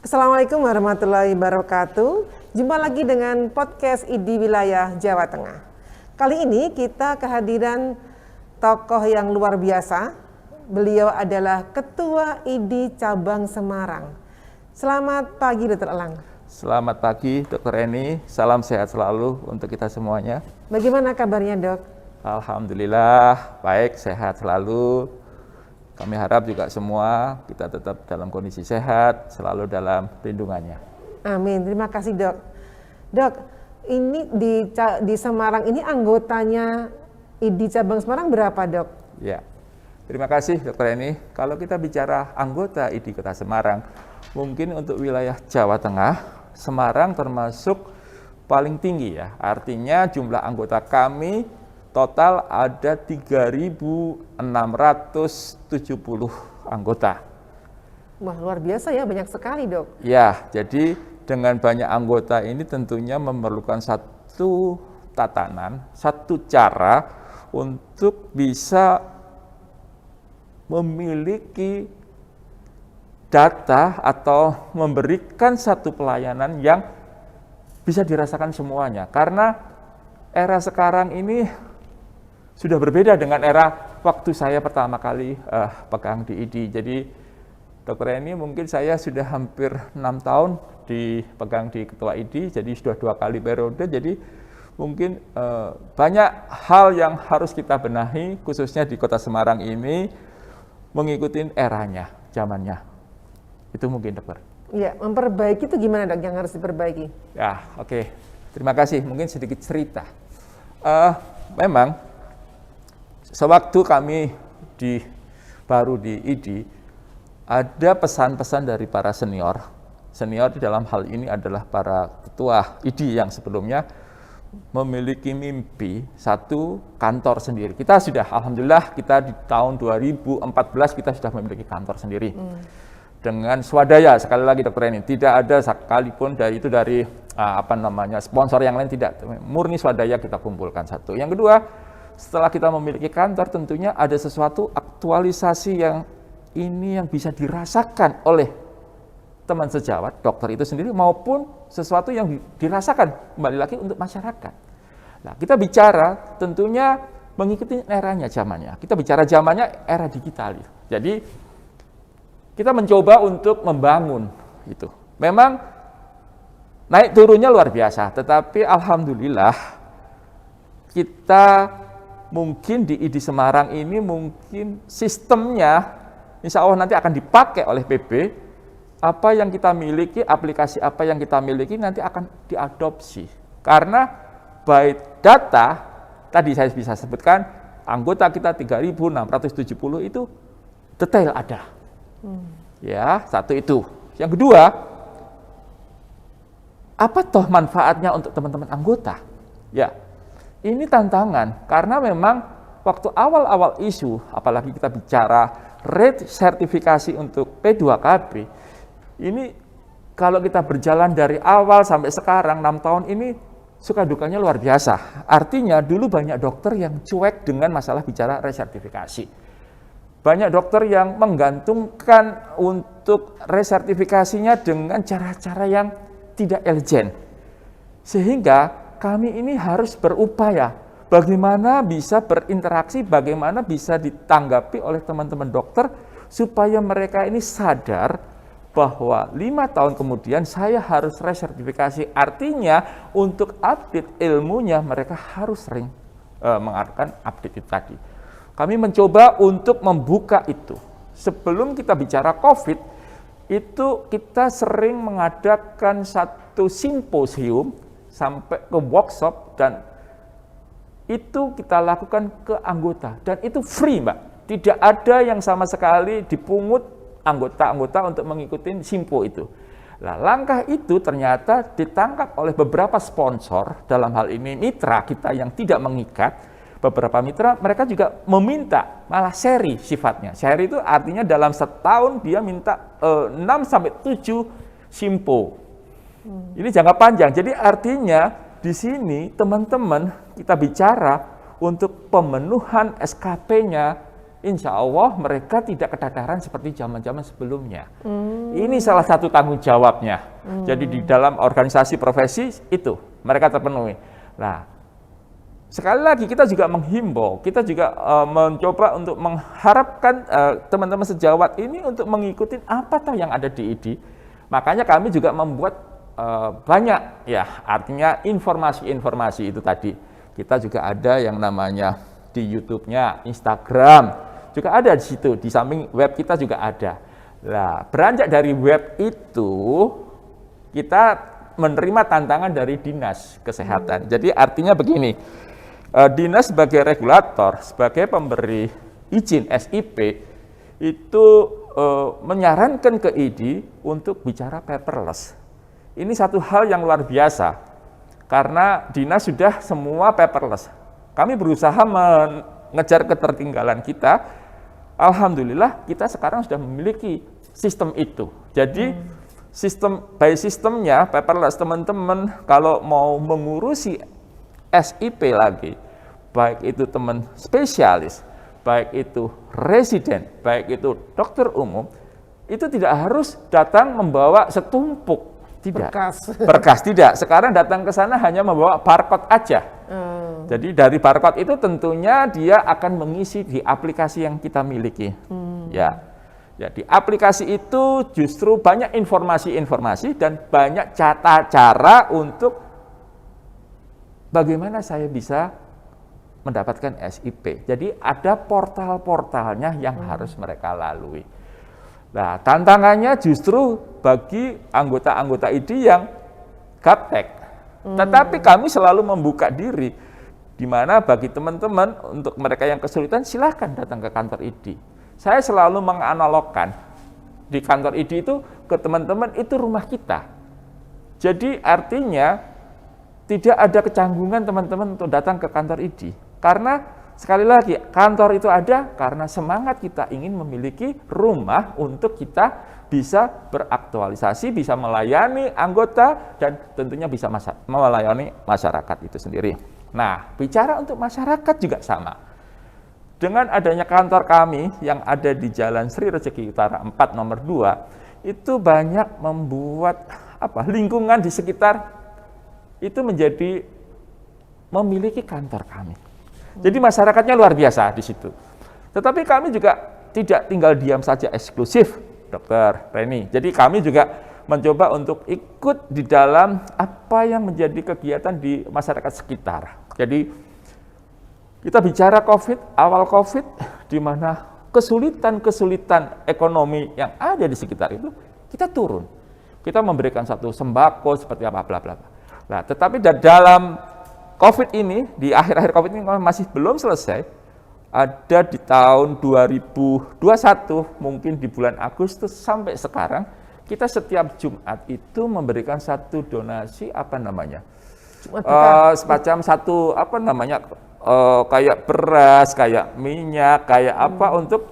Assalamualaikum warahmatullahi wabarakatuh. Jumpa lagi dengan podcast ID Wilayah Jawa Tengah. Kali ini kita kehadiran tokoh yang luar biasa. Beliau adalah Ketua ID Cabang Semarang. Selamat pagi Dr. Elang. Selamat pagi Dr. Eni, salam sehat selalu untuk kita semuanya. Bagaimana kabarnya Dok? Alhamdulillah, baik, sehat selalu. Kami harap juga semua kita tetap dalam kondisi sehat, selalu dalam lindungannya. Amin, terima kasih Dok. Dok, ini di Semarang ini anggotanya ID Cabang Semarang berapa Dok? Ya, terima kasih Dr. Eni. Kalau kita bicara anggota ID Kota Semarang, mungkin untuk wilayah Jawa Tengah, Semarang termasuk paling tinggi ya. Artinya jumlah anggota kami total ada 3.670 anggota. Wah, luar biasa ya, banyak sekali Dok. Ya, jadi dengan banyak anggota ini tentunya memerlukan satu tatanan, satu cara untuk bisa memiliki data atau memberikan satu pelayanan yang bisa dirasakan semuanya. Karena era sekarang ini sudah berbeda dengan era waktu saya pertama kali pegang di ID. Jadi Dr. Eni mungkin saya sudah hampir 6 tahun dipegang di Ketua ID, jadi sudah 2 kali periode. Jadi mungkin banyak hal yang harus kita benahi, khususnya di Kota Semarang ini, mengikuti eranya, zamannya. Itu mungkin Dokter. Iya, memperbaiki itu gimana Dok yang harus diperbaiki? Ya, oke. Terima kasih. Mungkin sedikit cerita. Memang sewaktu kami baru di ID, ada pesan-pesan dari para senior. Senior di dalam hal ini adalah para ketua ID yang sebelumnya memiliki mimpi satu kantor sendiri. Kita sudah, alhamdulillah, kita di tahun 2014 kita sudah memiliki kantor sendiri. Dengan swadaya, sekali lagi Dokter Eni, tidak ada sekalipun dari sponsor yang lain, tidak, murni swadaya kita kumpulkan satu. Yang kedua, setelah kita memiliki kantor, tentunya ada sesuatu aktualisasi yang bisa dirasakan oleh teman sejawat, dokter itu sendiri, maupun sesuatu yang dirasakan kembali lagi untuk masyarakat. Nah, kita bicara tentunya mengikuti eranya, zamannya. Kita bicara zamannya era digital. Jadi kita mencoba untuk membangun itu. Memang naik turunnya luar biasa, tetapi alhamdulillah kita mungkin di ID Semarang ini mungkin sistemnya insya Allah nanti akan dipakai oleh PB. Apa yang kita miliki, aplikasi apa yang kita miliki nanti akan diadopsi. Karena by data, tadi saya bisa sebutkan, anggota kita 3.670 itu detail ada. Ya, satu itu. Yang kedua, apa toh manfaatnya untuk teman-teman anggota? Ya, ini tantangan, karena memang waktu awal-awal isu, apalagi kita bicara rate sertifikasi untuk P2KB, ini kalau kita berjalan dari awal sampai sekarang 6 tahun ini suka dukanya luar biasa. Artinya dulu banyak dokter yang cuek dengan masalah bicara resertifikasi. Banyak dokter yang menggantungkan untuk resertifikasinya dengan cara-cara yang tidak elegan. Sehingga kami ini harus berupaya bagaimana bisa berinteraksi, bagaimana bisa ditanggapi oleh teman-teman dokter supaya mereka ini sadar bahwa 5 tahun kemudian saya harus resertifikasi. Artinya untuk update ilmunya mereka harus sering mengadakan update itu tadi. Kami mencoba untuk membuka itu. Sebelum kita bicara COVID, itu kita sering mengadakan satu simposium sampai ke workshop, dan itu kita lakukan ke anggota. Dan itu free, Mbak. Tidak ada yang sama sekali dipungut anggota-anggota untuk mengikuti simpo itu. Nah, langkah itu ternyata ditangkap oleh beberapa sponsor, dalam hal ini mitra kita yang tidak mengikat. Beberapa mitra mereka juga meminta malah seri sifatnya. Seri itu artinya dalam setahun dia minta 6-7 simpo. Ini jangka panjang. Jadi artinya di sini teman-teman kita bicara untuk pemenuhan SKP-nya, insya Allah mereka tidak kedadaran seperti zaman-zaman sebelumnya. Ini salah satu tanggung jawabnya. Jadi di dalam organisasi profesi itu mereka terpenuhi. Nah, sekali lagi kita juga menghimbau, kita juga mencoba untuk mengharapkan teman-teman sejawat ini untuk mengikuti apa toh yang ada di ID. Makanya kami juga membuat banyak, ya artinya informasi-informasi itu tadi. Kita juga ada yang namanya di YouTube-nya, Instagram, juga ada di situ, di samping web kita juga ada. Nah, beranjak dari web itu, kita menerima tantangan dari Dinas Kesehatan. Jadi artinya begini, Dinas sebagai regulator, sebagai pemberi izin SIP, itu menyarankan ke ID untuk bicara paperless. Ini satu hal yang luar biasa, karena Dinas sudah semua paperless. Kami berusaha mengejar ketertinggalan kita. Alhamdulillah kita sekarang sudah memiliki sistem itu. Jadi sistemnya paperless. Teman-teman kalau mau mengurusi SIP lagi, baik itu teman spesialis, baik itu residen, baik itu dokter umum, itu tidak harus datang membawa setumpuk, tidak. Berkas tidak. Sekarang datang ke sana hanya membawa barcode aja. Jadi dari barcode itu tentunya dia akan mengisi di aplikasi yang kita miliki. Ya, di aplikasi itu justru banyak informasi-informasi dan banyak cara untuk bagaimana saya bisa mendapatkan SIP. Jadi ada portal-portalnya yang harus mereka lalui. Nah, tantangannya justru bagi anggota-anggota ID yang gaptek. Tetapi kami selalu membuka diri. Di mana bagi teman-teman, untuk mereka yang kesulitan, silahkan datang ke kantor ID. Saya selalu menganalogkan, di kantor ID itu ke teman-teman itu rumah kita. Jadi artinya tidak ada kecanggungan teman-teman untuk datang ke kantor ID. Karena sekali lagi, kantor itu ada karena semangat kita ingin memiliki rumah untuk kita bisa beraktualisasi, bisa melayani anggota, dan tentunya bisa melayani masyarakat itu sendiri. Nah, bicara untuk masyarakat juga sama. Dengan adanya kantor kami yang ada di Jalan Sri Rezeki Utara 4 nomor 2, itu banyak membuat lingkungan di sekitar itu menjadi memiliki kantor kami. Jadi masyarakatnya luar biasa di situ. Tetapi kami juga tidak tinggal diam saja eksklusif, Dr. Reni. Jadi kami juga mencoba untuk ikut di dalam apa yang menjadi kegiatan di masyarakat sekitar. Jadi kita bicara COVID, awal COVID, di mana kesulitan-kesulitan ekonomi yang ada di sekitar itu, kita turun. Kita memberikan satu sembako seperti apa, bla bla bla. Nah, tetapi dalam COVID ini, di akhir-akhir COVID ini masih belum selesai, ada di tahun 2021, mungkin di bulan Agustus sampai sekarang, kita setiap Jumat itu memberikan satu donasi, semacam satu, kayak beras, kayak minyak, kayak untuk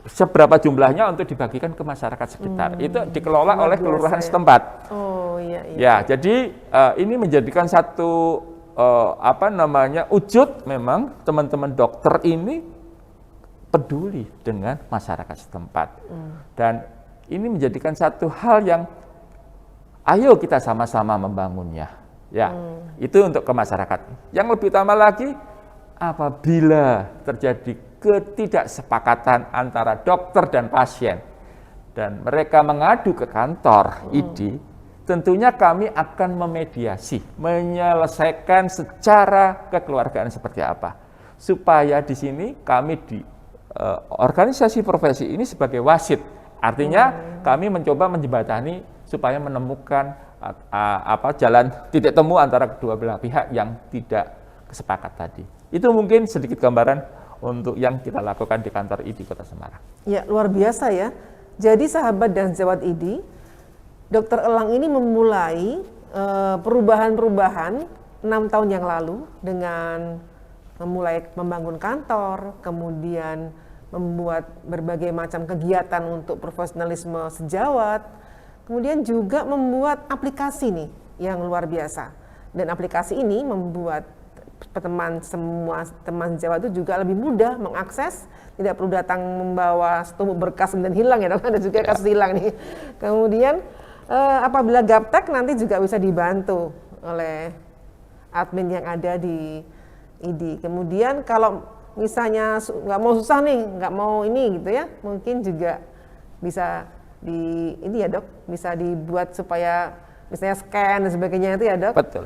seberapa jumlahnya untuk dibagikan ke masyarakat sekitar. Itu dikelola oleh kelurahan setempat. Oh iya. Ya, jadi ini menjadikan satu wujud memang teman-teman dokter ini peduli dengan masyarakat setempat. Dan ini menjadikan satu hal yang ayo kita sama-sama membangunnya. Ya, itu untuk ke masyarakat. Yang lebih utama lagi, apabila terjadi ketidaksepakatan antara dokter dan pasien dan mereka mengadu ke kantor ID, tentunya kami akan memediasi, menyelesaikan secara kekeluargaan seperti apa. Supaya di sini kami di organisasi profesi ini sebagai wasit. Artinya kami mencoba menjembatani supaya menemukan jalan titik temu antara kedua belah pihak yang tidak kesepakat tadi. Itu mungkin sedikit gambaran untuk yang kita lakukan di kantor ID Kota Semarang. Ya, luar biasa ya. Jadi sahabat dan sejawat ID, Dr. Elang ini memulai perubahan-perubahan 6 tahun yang lalu dengan memulai membangun kantor, kemudian membuat berbagai macam kegiatan untuk profesionalisme sejawat, kemudian juga membuat aplikasi nih yang luar biasa. Dan aplikasi ini membuat semua teman sejawat itu juga lebih mudah mengakses, tidak perlu datang membawa setumpuk berkas dan hilang ya, ada juga kasus hilang nih. Kemudian apabila gaptek nanti juga bisa dibantu oleh admin yang ada di ID. Kemudian kalau misalnya nggak mau susah nih, nggak mau ini gitu ya, mungkin juga bisa bisa dibuat supaya misalnya scan dan sebagainya itu ya Dok? Betul.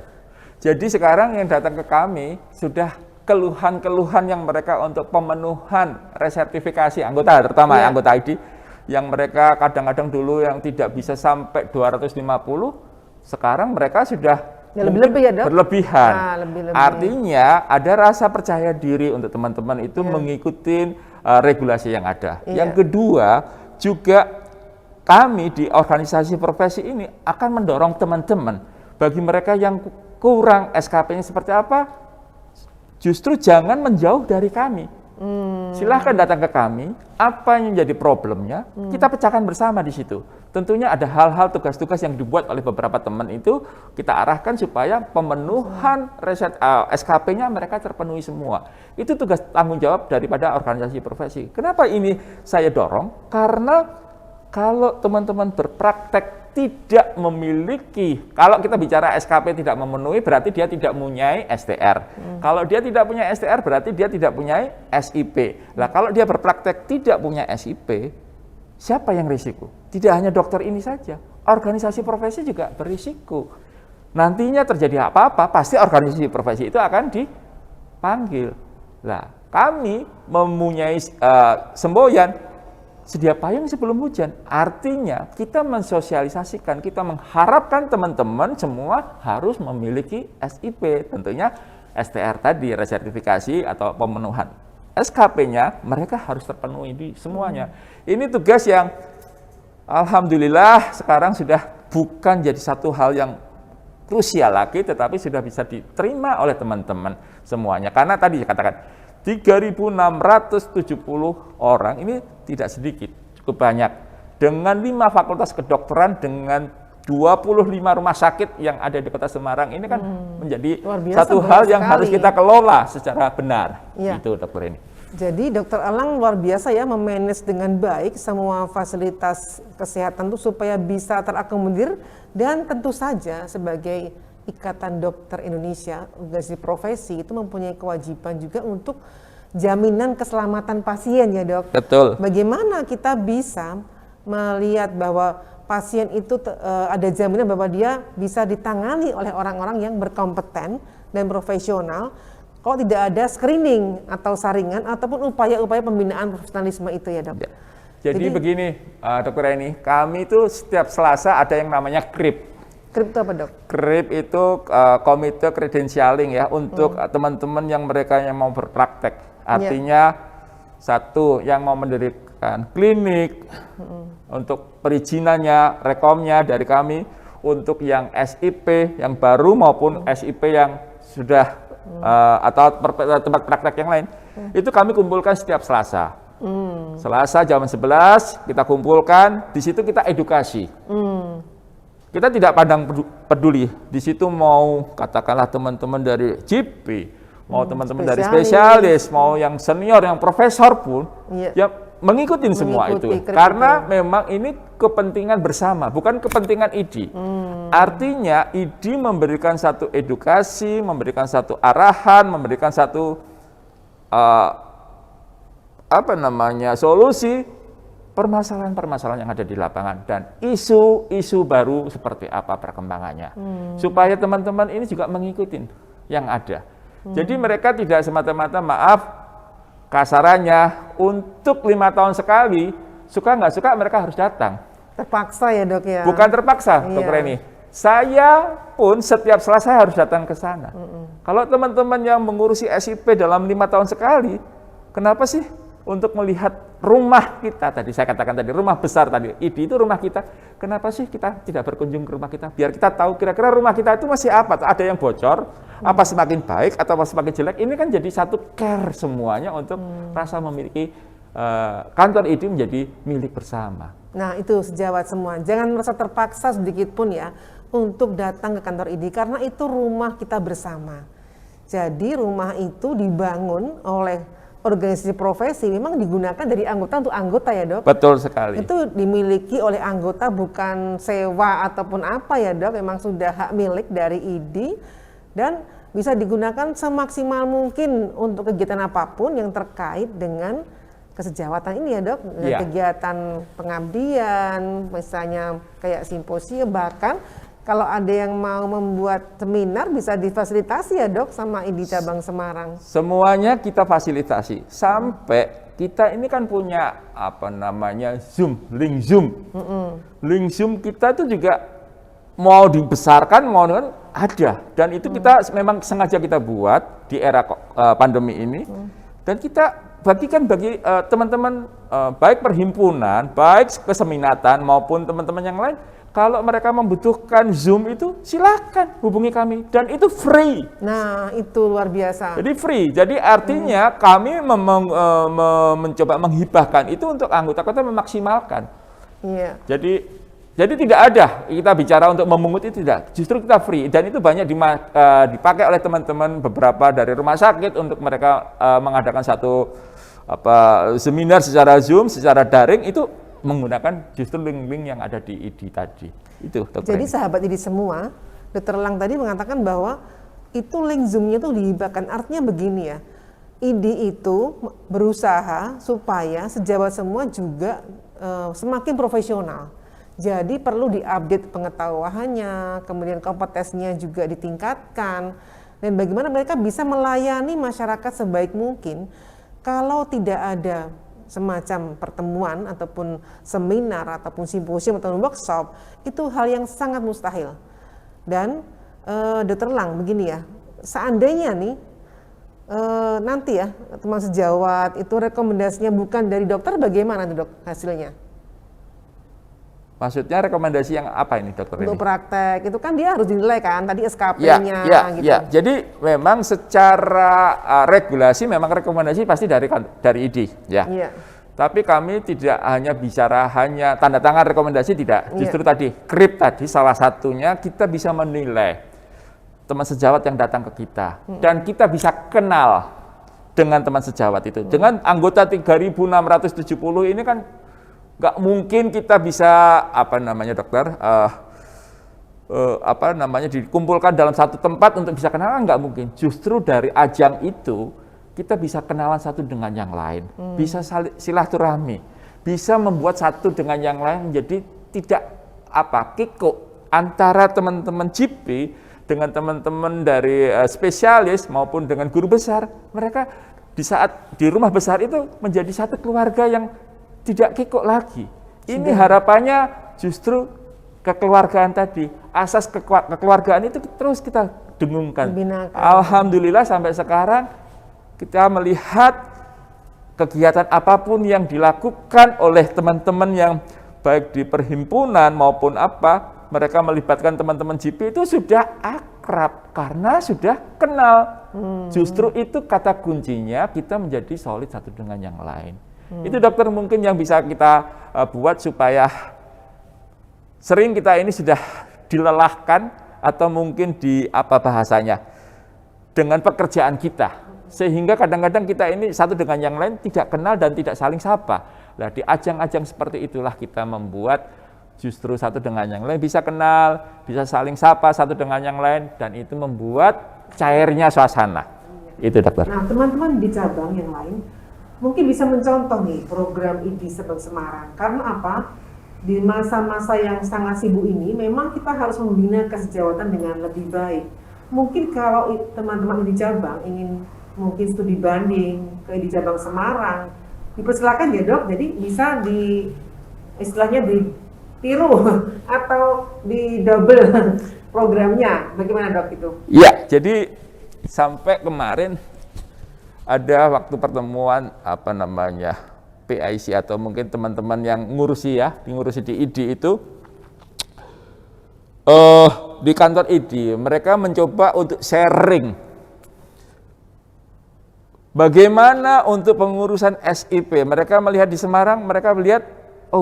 Jadi sekarang yang datang ke kami sudah keluhan-keluhan yang mereka untuk pemenuhan resertifikasi anggota, terutama anggota ID, yang mereka kadang-kadang dulu yang tidak bisa sampai 250, sekarang mereka sudah lebih-lebih ya Dok? Berlebihan. Lebih-lebih. Artinya ada rasa percaya diri untuk teman-teman itu mengikuti regulasi yang ada. Yang kedua, juga kami di organisasi profesi ini akan mendorong teman-teman bagi mereka yang kurang SKP-nya seperti apa, justru jangan menjauh dari kami. Silahkan datang ke kami, apa yang menjadi problemnya, kita pecahkan bersama di situ. Tentunya ada hal-hal tugas-tugas yang dibuat oleh beberapa teman itu, kita arahkan supaya pemenuhan SKP-nya mereka terpenuhi semua. Itu tugas tanggung jawab daripada organisasi profesi. Kenapa ini saya dorong? Karena kalau teman-teman berpraktek tidak memiliki, kalau kita bicara SKP tidak memenuhi, berarti dia tidak mempunyai STR. Kalau dia tidak punya STR, berarti dia tidak punya SIP. Nah, kalau dia berpraktek tidak punya SIP, siapa yang risiko? Tidak hanya dokter ini saja, organisasi profesi juga berisiko. Nantinya terjadi apa-apa, pasti organisasi profesi itu akan dipanggil. Nah, kami mempunyai semboyan, sedia payung sebelum hujan. Artinya kita mensosialisasikan, kita mengharapkan teman-teman semua harus memiliki SIP. Tentunya STR tadi, resertifikasi atau pemenuhan SKP-nya, mereka harus terpenuhi di semuanya. Ini tugas yang alhamdulillah sekarang sudah bukan jadi satu hal yang krusial lagi, tetapi sudah bisa diterima oleh teman-teman semuanya. Karena tadi katakan 3.670 orang ini tidak sedikit, cukup banyak. Dengan 5 fakultas kedokteran, dengan 25 rumah sakit yang ada di Kota Semarang, ini kan menjadi satu hal yang harus kita kelola secara benar. Itu dokter ini. Jadi Dokter Elang luar biasa ya memanage dengan baik semua fasilitas kesehatan itu supaya bisa terakomodir, dan tentu saja sebagai Ikatan Dokter Indonesia, organisasi profesi itu mempunyai kewajiban juga untuk jaminan keselamatan pasien ya dok. Betul. Bagaimana kita bisa melihat bahwa pasien itu ada jaminan bahwa dia bisa ditangani oleh orang-orang yang berkompeten dan profesional, kalau tidak ada screening atau saringan ataupun upaya-upaya pembinaan profesionalisme itu ya dok. Ya. Jadi begini dokter ini, kami itu setiap Selasa ada yang namanya KRIP. KRIP itu apa dok? KRIP itu komite credentialing ya untuk teman-teman yang mereka yang mau berpraktek. Artinya satu yang mau mendirikan klinik, untuk perizinannya, rekomnya dari kami, untuk yang SIP yang baru maupun SIP yang sudah atau tempat praktek yang lain, itu kami kumpulkan setiap Selasa. Selasa jam 11 kita kumpulkan, di situ kita edukasi. Kita tidak pandang peduli, di situ mau katakanlah teman-teman dari GP, mau teman-teman dari spesialis, mau yang senior, yang profesor pun, ya mengikuti semua itu. Karena memang ini kepentingan bersama, bukan kepentingan ID. Artinya ID memberikan satu edukasi, memberikan satu arahan, memberikan satu solusi permasalahan-permasalahan yang ada di lapangan dan isu-isu baru seperti apa perkembangannya. Supaya teman-teman ini juga mengikuti yang ada. Jadi mereka tidak semata-mata, maaf kasarannya, untuk 5 tahun sekali, suka nggak suka mereka harus datang. Terpaksa ya dok ya? Bukan terpaksa, dokter Reni. Saya pun setiap Selasa harus datang ke sana. Kalau teman-teman yang mengurusi SIP dalam 5 tahun sekali, kenapa sih untuk melihat rumah kita tadi, saya katakan tadi, rumah besar tadi, ID itu rumah kita, kenapa sih kita tidak berkunjung ke rumah kita? Biar kita tahu kira-kira rumah kita itu masih apa, ada yang bocor, apa semakin baik atau semakin jelek. Ini kan jadi satu care semuanya untuk rasa memiliki kantor ID menjadi milik bersama. Nah itu sejawat semua, jangan merasa terpaksa sedikit pun ya untuk datang ke kantor ID, karena itu rumah kita bersama. Jadi rumah itu dibangun oleh organisasi profesi, memang digunakan dari anggota untuk anggota ya dok? Betul sekali. Itu dimiliki oleh anggota, bukan sewa ataupun apa ya dok, memang sudah hak milik dari ID dan bisa digunakan semaksimal mungkin untuk kegiatan apapun yang terkait dengan kesejawatan ini ya dok, kegiatan pengabdian, misalnya kayak simposium, bahkan kalau ada yang mau membuat seminar bisa difasilitasi ya dok sama ID Cabang Semarang. Semuanya kita fasilitasi, sampai kita ini kan punya Zoom, link Zoom. Link Zoom kita itu juga mau dibesarkan, mau ada, dan itu kita memang sengaja kita buat di era pandemi ini, dan kita bagikan bagi teman-teman baik perhimpunan, baik keseminatan maupun teman-teman yang lain. Kalau mereka membutuhkan Zoom itu silakan hubungi kami, dan itu free. Nah itu luar biasa. Jadi free. Jadi artinya kami mencoba menghibahkan itu untuk anggota kita memaksimalkan. Iya. Jadi tidak ada kita bicara untuk memungut, itu tidak. Justru kita free, dan itu banyak dipakai oleh teman-teman beberapa dari rumah sakit untuk mereka mengadakan satu seminar secara Zoom, secara daring, itu menggunakan justru link-link yang ada di ID tadi. Itu dokter. Jadi sahabat ID semua, Dr. Elang tadi mengatakan bahwa itu link Zoom-nya itu dihibahkan. Artinya begini ya, ID itu berusaha supaya sejawat semua juga semakin profesional. Jadi perlu diupdate pengetahuannya, kemudian kompetensinya juga ditingkatkan, dan bagaimana mereka bisa melayani masyarakat sebaik mungkin. Kalau tidak ada semacam pertemuan ataupun seminar ataupun simposium atau workshop, itu hal yang sangat mustahil. Dan Dr. Elang begini ya, seandainya nih nanti ya teman sejawat itu rekomendasinya bukan dari dokter, bagaimana tuh dok hasilnya? Maksudnya rekomendasi yang apa ini dokter Untuk ini? praktek itu kan dia harus dinilai kan tadi Ya, SKP-nya ya, gitu. ya. Jadi memang secara regulasi memang rekomendasi pasti dari ID, ya. Iya. Tapi kami tidak hanya bicara hanya tanda tangan rekomendasi, tidak. Justru tadi KRIP tadi salah satunya kita bisa menilai teman sejawat yang datang ke kita dan kita bisa kenal dengan teman sejawat itu. Dengan anggota 3.670 ini kan nggak mungkin kita bisa dokter dikumpulkan dalam satu tempat untuk bisa kenalan, nggak mungkin. Justru dari ajang itu kita bisa kenalan satu dengan yang lain, bisa silaturahmi, bisa membuat satu dengan yang lain menjadi tidak kikuk antara teman-teman GP dengan teman-teman dari spesialis maupun dengan guru besar. Mereka di saat di rumah besar itu menjadi satu keluarga yang tidak kikuk lagi. Ini harapannya justru kekeluargaan tadi, asas kekeluargaan itu terus kita dengungkan. Alhamdulillah sampai sekarang kita melihat kegiatan apapun yang dilakukan oleh teman-teman yang baik di perhimpunan maupun mereka melibatkan teman-teman GP itu sudah akrab karena sudah kenal. Justru itu kata kuncinya kita menjadi solid satu dengan yang lain. Itu dokter mungkin yang bisa kita buat supaya sering kita ini sudah dilelahkan atau mungkin bahasanya dengan pekerjaan kita. Sehingga kadang-kadang kita ini satu dengan yang lain tidak kenal dan tidak saling sapa. Nah, di ajang-ajang seperti itulah kita membuat justru satu dengan yang lain bisa kenal, bisa saling sapa satu dengan yang lain, dan itu membuat cairnya suasana. Itu dokter. Nah, teman-teman di cabang yang lain mungkin bisa mencontoh nih program ID Sabang Semarang. Karena apa? Di masa-masa yang sangat sibuk ini memang kita harus membina kesejawatan dengan lebih baik. Mungkin kalau teman-teman di cabang ingin mungkin studi banding ke ID Cabang Semarang, dipersilakan ya dok. Jadi bisa istilahnya ditiru atau di double programnya. Bagaimana dok itu? Iya, jadi sampai kemarin ada waktu pertemuan PIC atau mungkin teman-teman yang ngurusi di ID itu di kantor ID mereka mencoba untuk sharing bagaimana untuk pengurusan SIP. Mereka melihat di Semarang, mereka melihat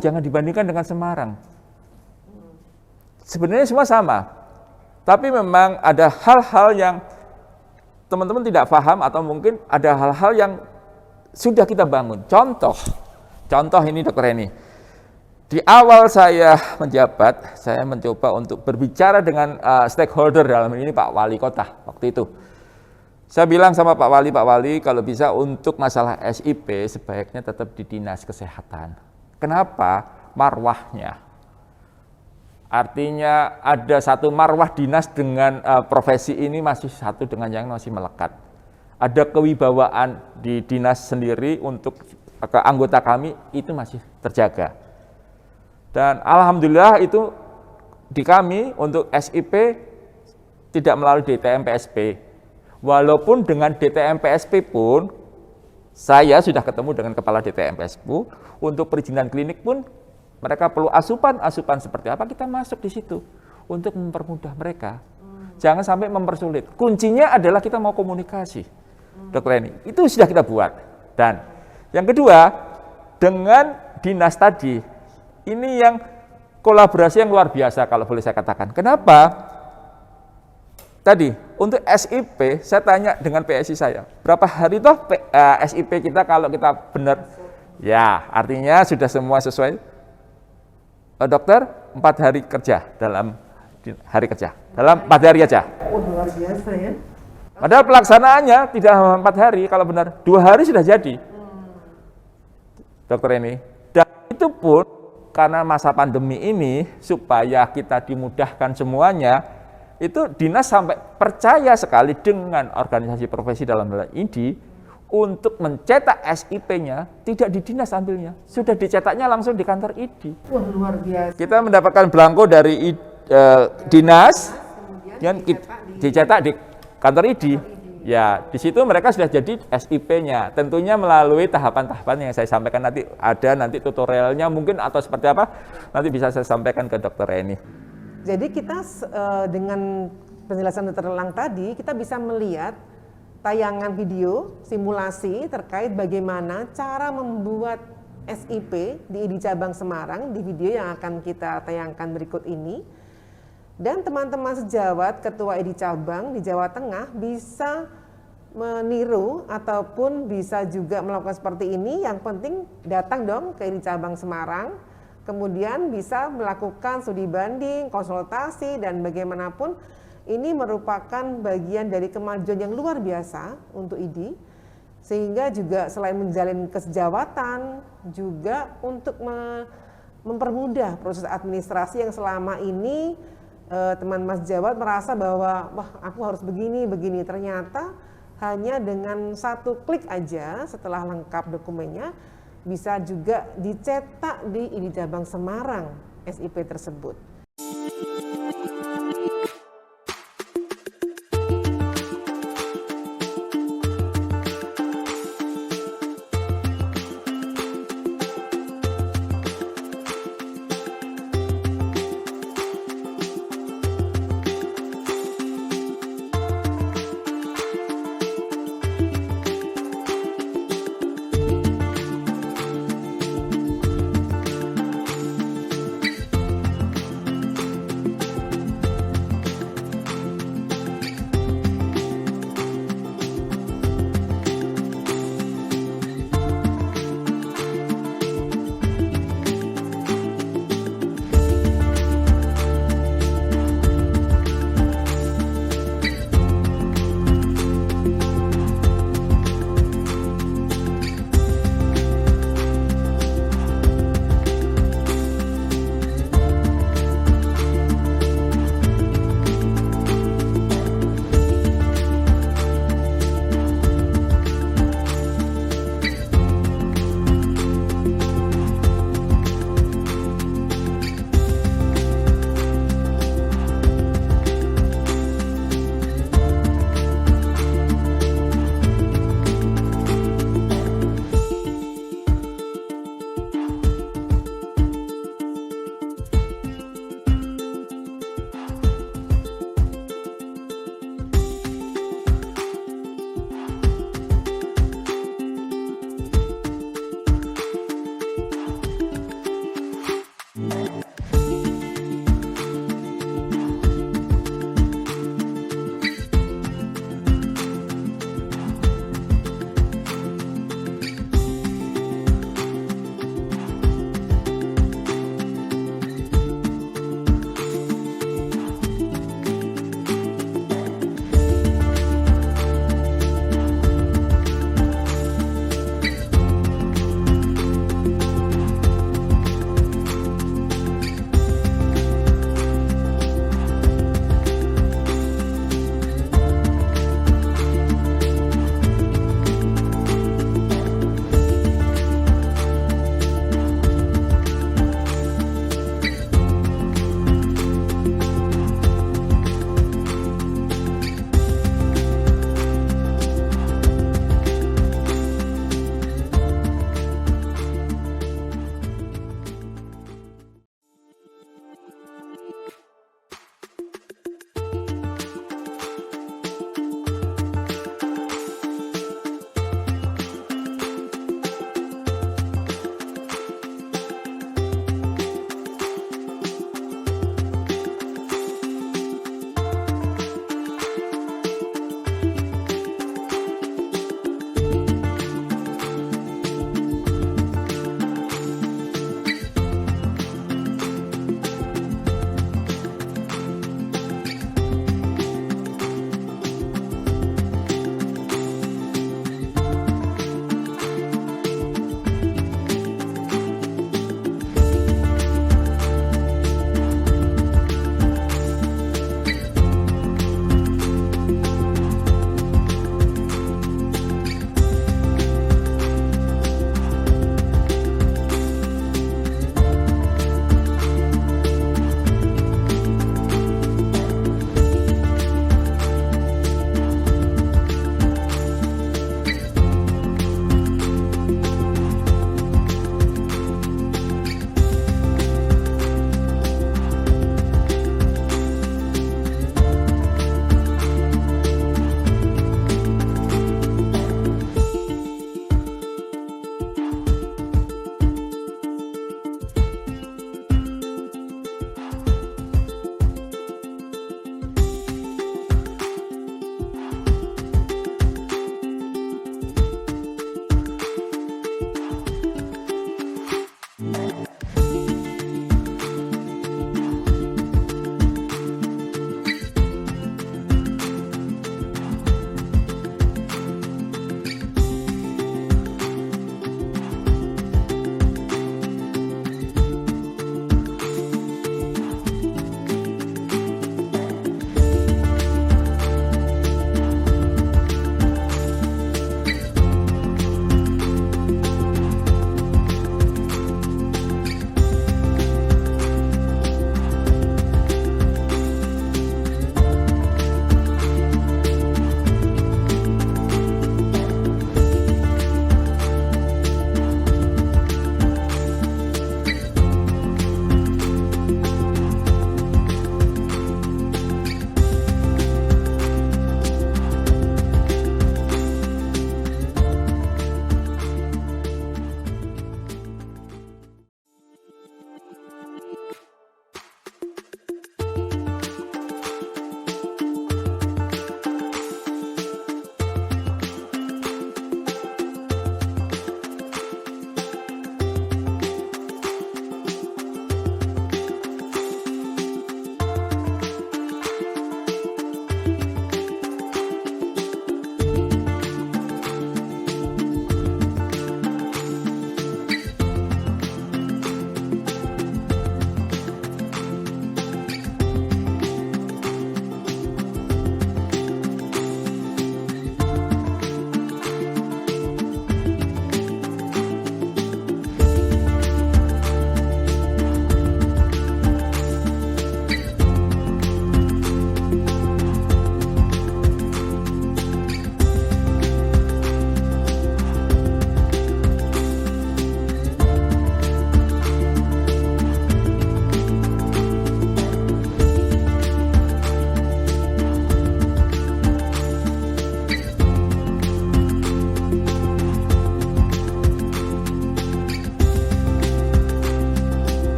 jangan dibandingkan dengan Semarang. Sebenarnya semua sama, tapi memang ada hal-hal yang teman-teman tidak paham atau mungkin ada hal-hal yang sudah kita bangun. Contoh ini dokter Eni. Di awal saya menjabat, saya mencoba untuk berbicara dengan stakeholder dalam ini Pak Wali Kota waktu itu. Saya bilang sama Pak Wali, kalau bisa untuk masalah SIP sebaiknya tetap di Dinas Kesehatan. Kenapa? Marwahnya. Artinya ada satu marwah dinas dengan profesi ini masih satu dengan yang masih melekat. Ada kewibawaan di dinas sendiri untuk anggota kami itu masih terjaga. Dan alhamdulillah itu di kami untuk SIP tidak melalui DTM PSP. Walaupun dengan DTM PSP pun saya sudah ketemu dengan kepala DTM PSP untuk perizinan klinik pun mereka perlu asupan seperti apa, kita masuk di situ untuk mempermudah mereka. Jangan sampai mempersulit. Kuncinya adalah kita mau komunikasi. Dokter Eni, itu sudah kita buat. Dan yang kedua, dengan dinas tadi, ini yang kolaborasi yang luar biasa kalau boleh saya katakan. Kenapa? Tadi, untuk SIP, saya tanya dengan PSI saya, berapa hari toh SIP kita kalau kita benar? Ya, artinya sudah semua sesuai. Dokter, 4 hari kerja dalam hari kerja. Dalam 4 hari aja. Luar biasa ya. Padahal pelaksanaannya tidak 4 hari, kalau benar 2 hari sudah jadi. Dokter ini. Dan itu pun karena masa pandemi ini supaya kita dimudahkan semuanya, itu dinas sampai percaya sekali dengan organisasi profesi dalam hal ID untuk mencetak SIP-nya tidak di dinas ambilnya, sudah dicetaknya langsung di kantor ID. Wah, luar biasa. Kita mendapatkan belangko dari dinas, kemudian dicetak di kantor ID. Ya, di situ mereka sudah jadi SIP-nya. Tentunya melalui tahapan-tahapan yang saya sampaikan nanti tutorialnya mungkin atau seperti apa, nanti bisa saya sampaikan ke Dr. Reni. Jadi kita dengan penjelasan Dr. Elang tadi, kita bisa melihat tayangan video simulasi terkait bagaimana cara membuat SIP di ID Cabang Semarang di video yang akan kita tayangkan berikut ini. Dan teman-teman sejawat Ketua ID Cabang di Jawa Tengah bisa meniru ataupun bisa juga melakukan seperti ini. Yang penting datang dong ke ID Cabang Semarang, kemudian bisa melakukan studi banding, konsultasi, dan bagaimanapun ini merupakan bagian dari kemajuan yang luar biasa untuk ID. Sehingga juga selain menjalin kesejawatan, juga untuk mempermudah proses administrasi yang selama ini teman Mas Jawat merasa bahwa wah aku harus begini. Ternyata hanya dengan satu klik aja setelah lengkap dokumennya bisa juga dicetak di ID Cabang Semarang SIP tersebut.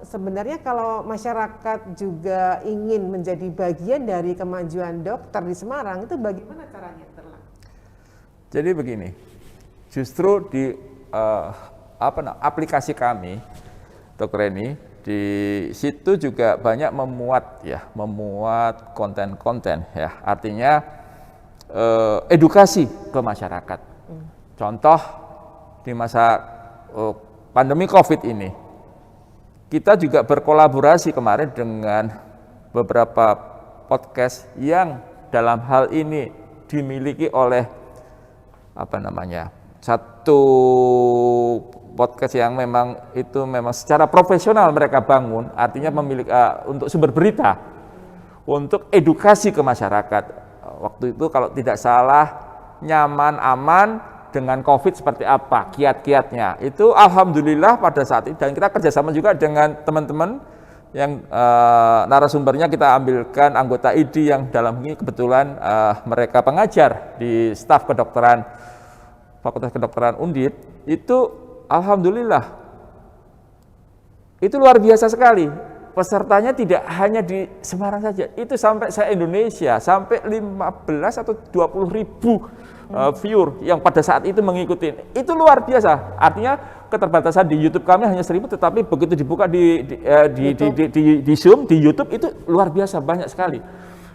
Sebenarnya kalau masyarakat juga ingin menjadi bagian dari kemajuan dokter di Semarang, itu bagaimana caranya? Jadi begini, justru di aplikasi kami, Dr. Reni, di situ juga banyak memuat konten-konten ya, artinya edukasi ke masyarakat. Contoh di masa pandemi COVID ini, kita juga berkolaborasi kemarin dengan beberapa podcast yang dalam hal ini dimiliki oleh satu podcast yang memang secara profesional mereka bangun, artinya memiliki untuk sumber berita, untuk edukasi ke masyarakat. Waktu itu kalau tidak salah, nyaman, aman dengan COVID seperti apa, kiat-kiatnya. Itu alhamdulillah pada saat itu, dan kita kerjasama juga dengan teman-teman yang narasumbernya kita ambilkan anggota ID yang dalam ini kebetulan mereka pengajar di staf kedokteran Fakultas Kedokteran Undip. Itu alhamdulillah itu luar biasa sekali. Pesertanya tidak hanya di Semarang saja, itu sampai se-Indonesia, sampai 15 atau 20 ribu viewer yang pada saat itu mengikuti. Itu luar biasa. Artinya keterbatasan di YouTube kami hanya 1000, tetapi begitu dibuka di Zoom, di YouTube itu luar biasa, banyak sekali.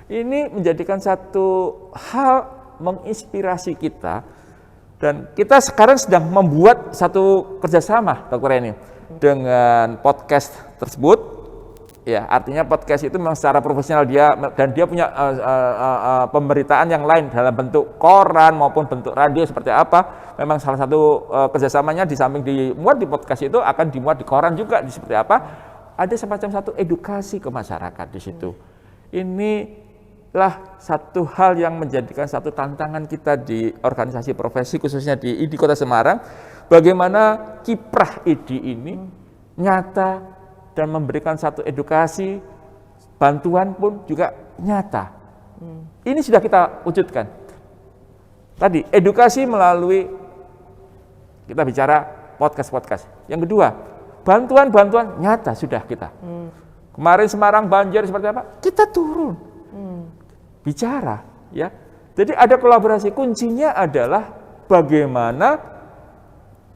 Ini menjadikan satu hal menginspirasi kita, dan kita sekarang sedang membuat satu kerjasama, Dr. Reni, dengan podcast tersebut. Ya, artinya podcast itu memang secara profesional dia punya pemberitaan yang lain dalam bentuk koran maupun bentuk radio seperti apa. Memang salah satu kerjasamanya di samping dimuat di podcast itu akan dimuat di koran juga seperti apa. Ada semacam satu edukasi ke masyarakat di situ. Inilah satu hal yang menjadikan satu tantangan kita di organisasi profesi khususnya di ID Kota Semarang. Bagaimana kiprah ID ini nyata dan memberikan satu edukasi, bantuan pun juga nyata. Ini sudah kita wujudkan. Tadi, edukasi melalui, kita bicara podcast-podcast. Yang kedua, bantuan-bantuan nyata sudah kita. Kemarin Semarang banjir seperti apa? Kita turun. Bicara, ya. Jadi ada kolaborasi, kuncinya adalah bagaimana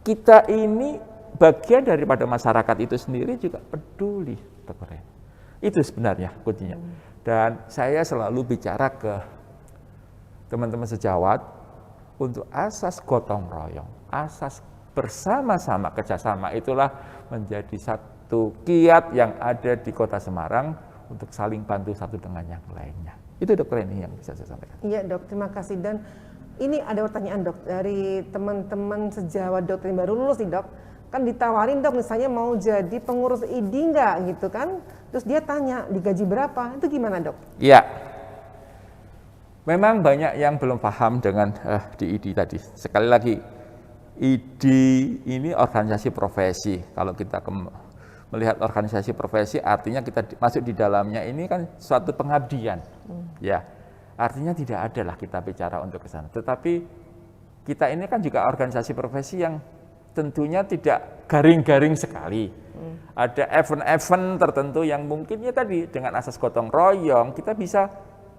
kita ini bagian daripada masyarakat itu sendiri juga peduli. Itu sebenarnya kuncinya. Dan saya selalu bicara ke teman-teman sejawat untuk asas gotong royong, asas bersama-sama kerjasama, itulah menjadi satu kiat yang ada di Kota Semarang untuk saling bantu satu dengan yang lainnya. Itu Dr. Reni yang bisa saya sampaikan. Iya Dok, terima kasih. Dan ini ada pertanyaan Dok dari teman-teman sejawat dokter yang baru lulus nih Dok. Kan ditawarin Dok, misalnya mau jadi pengurus ID enggak gitu kan, terus dia tanya digaji berapa, itu gimana Dok? Iya, memang banyak yang belum paham dengan di ID tadi. Sekali lagi, ID ini organisasi profesi. Kalau kita melihat organisasi profesi, artinya kita masuk di dalamnya ini kan suatu pengabdian. Ya, artinya tidak ada lah kita bicara untuk ke sana. Tetapi kita ini kan juga organisasi profesi yang tentunya tidak garing-garing sekali. Ada event-event tertentu yang mungkin ya tadi dengan asas gotong royong kita bisa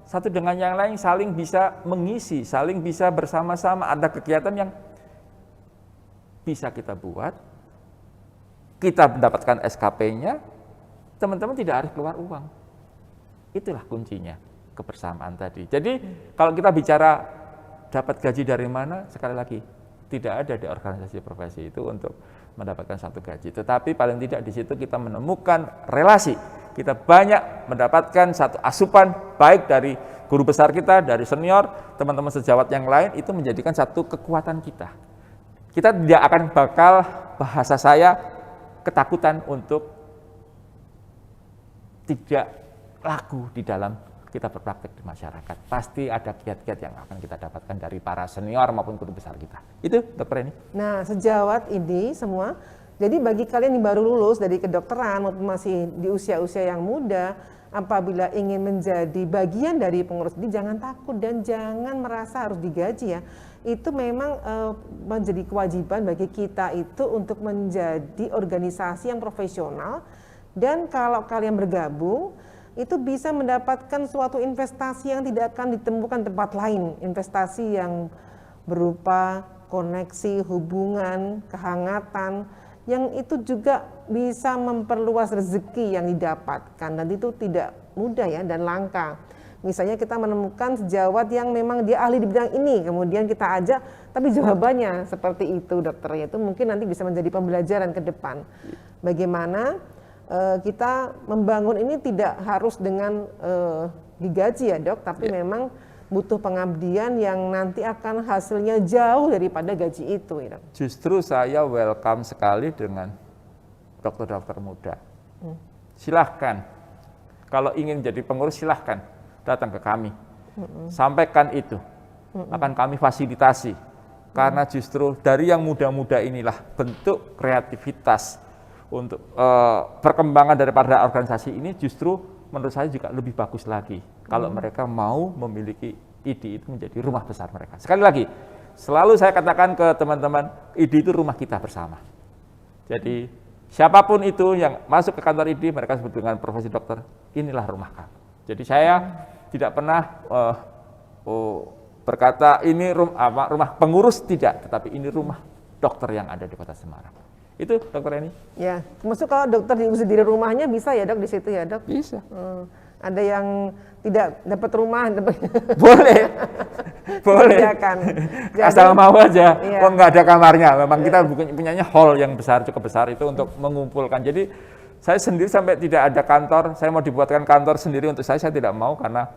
satu dengan yang lain saling bisa mengisi, saling bisa bersama-sama, ada kegiatan yang bisa kita buat, kita mendapatkan SKP-nya, teman-teman tidak harus keluar uang. Itulah kuncinya, kebersamaan tadi. Jadi kalau kita bicara dapat gaji dari mana, sekali lagi tidak ada di organisasi profesi itu untuk mendapatkan satu gaji. Tetapi paling tidak di situ kita menemukan relasi. Kita banyak mendapatkan satu asupan baik dari guru besar kita, dari senior, teman-teman sejawat yang lain, itu menjadikan satu kekuatan kita. Kita tidak akan bakal, bahasa saya, ketakutan untuk tidak laku di dalam kita berpraktek di masyarakat. Pasti ada kiat-kiat yang akan kita dapatkan dari para senior maupun guru besar kita. Itu Dr. Reni. Nah, sejawat ini semua Jadi bagi kalian yang baru lulus dari kedokteran maupun masih di usia-usia yang muda, apabila ingin menjadi bagian dari pengurus ID, jangan takut dan jangan merasa harus digaji ya. Itu memang menjadi kewajiban bagi kita itu untuk menjadi organisasi yang profesional, dan kalau kalian bergabung itu bisa mendapatkan suatu investasi yang tidak akan ditemukan tempat lain, investasi yang berupa koneksi, hubungan, kehangatan, yang itu juga bisa memperluas rezeki yang didapatkan, dan itu tidak mudah ya dan langka. Misalnya kita menemukan sejawat yang memang dia ahli di bidang ini, kemudian kita ajak, tapi jawabannya seperti itu dokter, itu mungkin nanti bisa menjadi pembelajaran ke depan. Bagaimana kita membangun ini tidak harus dengan digaji ya dok, tapi memang butuh pengabdian yang nanti akan hasilnya jauh daripada gaji itu. Ya. Justru saya welcome sekali dengan dokter-dokter muda. Silahkan, kalau ingin jadi pengurus silahkan datang ke kami. Sampaikan itu, akan kami fasilitasi. Karena justru dari yang muda-muda inilah bentuk kreativitas untuk perkembangan daripada organisasi ini justru menurut saya juga lebih bagus lagi kalau mereka mau memiliki ID itu menjadi rumah besar mereka. Sekali lagi, selalu saya katakan ke teman-teman, ID itu rumah kita bersama. Jadi siapapun itu yang masuk ke kantor ID, mereka sebut dengan profesi dokter, inilah rumah kami. Jadi saya tidak pernah berkata ini rumah pengurus, tidak, tetapi ini rumah dokter yang ada di Kota Semarang. Itu dokter Eni? Ya, termasuk kalau dokter diusir di rumahnya bisa ya dok di situ ya dok? Bisa. Ada yang tidak dapat rumah? Boleh, boleh. Kan. Asal mau aja. Iya. Oh nggak ada kamarnya. Memang kita punyanya hall yang besar, cukup besar itu untuk mengumpulkan. Jadi saya sendiri sampai tidak ada kantor. Saya mau dibuatkan kantor sendiri untuk saya tidak mau karena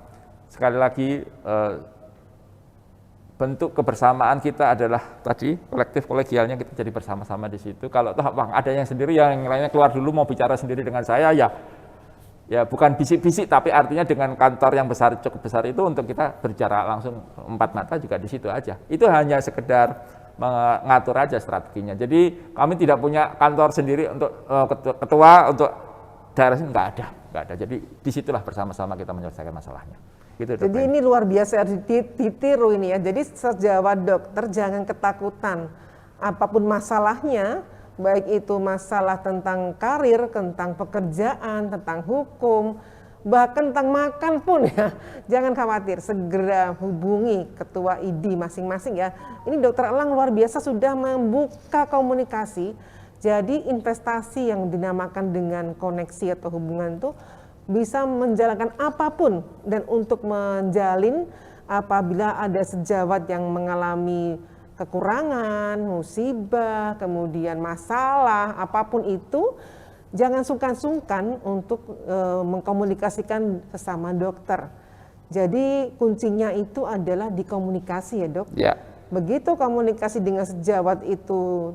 sekali lagi bentuk kebersamaan kita adalah tadi kolektif kolegialnya kita jadi bersama-sama di situ. Kalau toh ada yang sendiri yang lainnya keluar dulu mau bicara sendiri dengan saya ya bukan bisik-bisik, tapi artinya dengan kantor yang besar cukup besar itu untuk kita berbicara langsung empat mata juga di situ aja. Itu hanya sekedar mengatur aja strateginya. Jadi kami tidak punya kantor sendiri untuk ketua untuk daerah ini nggak ada. Jadi disitulah bersama-sama kita menyelesaikan masalahnya. Gitu, jadi ini luar biasa harus ditiru ini ya. Jadi sejawat dokter jangan ketakutan. Apapun masalahnya, baik itu masalah tentang karir, tentang pekerjaan, tentang hukum, bahkan tentang makan pun ya. Jangan khawatir, segera hubungi ketua ID masing-masing ya. Ini dokter Elang luar biasa sudah membuka komunikasi. Jadi investasi yang dinamakan dengan koneksi atau hubungan itu bisa menjalankan apapun, dan untuk menjalin apabila ada sejawat yang mengalami kekurangan, musibah, kemudian masalah, apapun itu, jangan sungkan-sungkan untuk mengkomunikasikan sesama dokter. Jadi kuncinya itu adalah di komunikasi ya dok. Ya. Begitu komunikasi dengan sejawat itu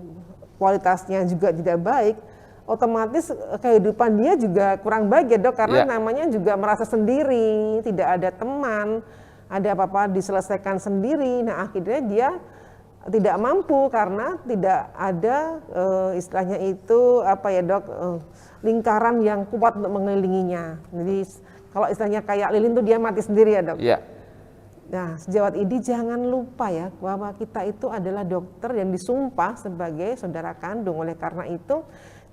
kualitasnya juga tidak baik, otomatis kehidupan dia juga kurang baik ya dok, karena namanya juga merasa sendiri, tidak ada teman, ada apa-apa diselesaikan sendiri. Nah akhirnya dia tidak mampu karena tidak ada istilahnya itu apa ya dok, lingkaran yang kuat untuk mengelilinginya. Jadi kalau istilahnya kayak lilin tuh dia mati sendiri ya dok. Iya. Nah, sejawat ID jangan lupa ya bahwa kita itu adalah dokter yang disumpah sebagai saudara kandung. Oleh karena itu,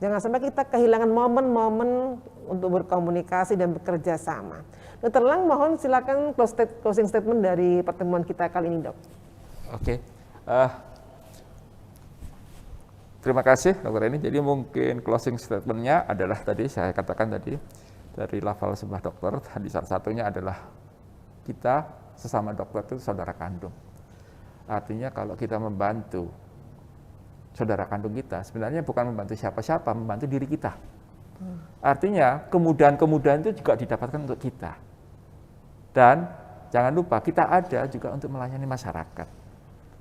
jangan sampai kita kehilangan momen-momen untuk berkomunikasi dan bekerja sama. Dr. Lang, mohon silakan closing statement dari pertemuan kita kali ini, dok. Oke. Terima kasih, dokter Eni. Jadi mungkin closing statement-nya adalah tadi saya katakan tadi dari level sebuah dokter. Tadi salah satunya adalah kita sesama dokter itu saudara kandung. Artinya kalau kita membantu saudara kandung kita, sebenarnya bukan membantu siapa-siapa, membantu diri kita. Artinya kemudahan-kemudahan itu juga didapatkan untuk kita. Dan jangan lupa kita ada juga untuk melayani masyarakat.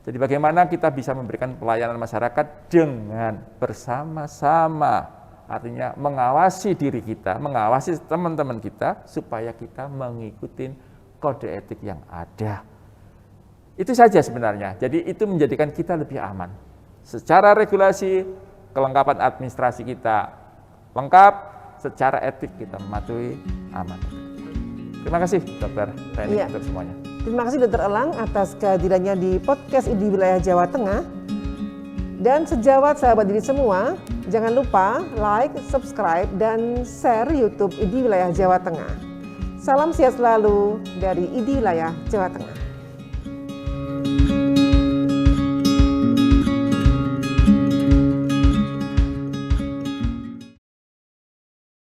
Jadi bagaimana kita bisa memberikan pelayanan masyarakat dengan bersama-sama. Artinya mengawasi diri kita, mengawasi teman-teman kita supaya kita mengikuti kode etik yang ada. Itu saja sebenarnya. Jadi itu menjadikan kita lebih aman. Secara regulasi kelengkapan administrasi kita lengkap, secara etik kita mematuhi amanat. Terima kasih Dokter Reni untuk semuanya. Terima kasih Dr. Elang atas kehadirannya di podcast ID Wilayah Jawa Tengah. Dan sejawat sahabat diri semua, jangan lupa like, subscribe, dan share YouTube ID Wilayah Jawa Tengah. Salam sehat selalu dari ID Wilayah Jawa Tengah.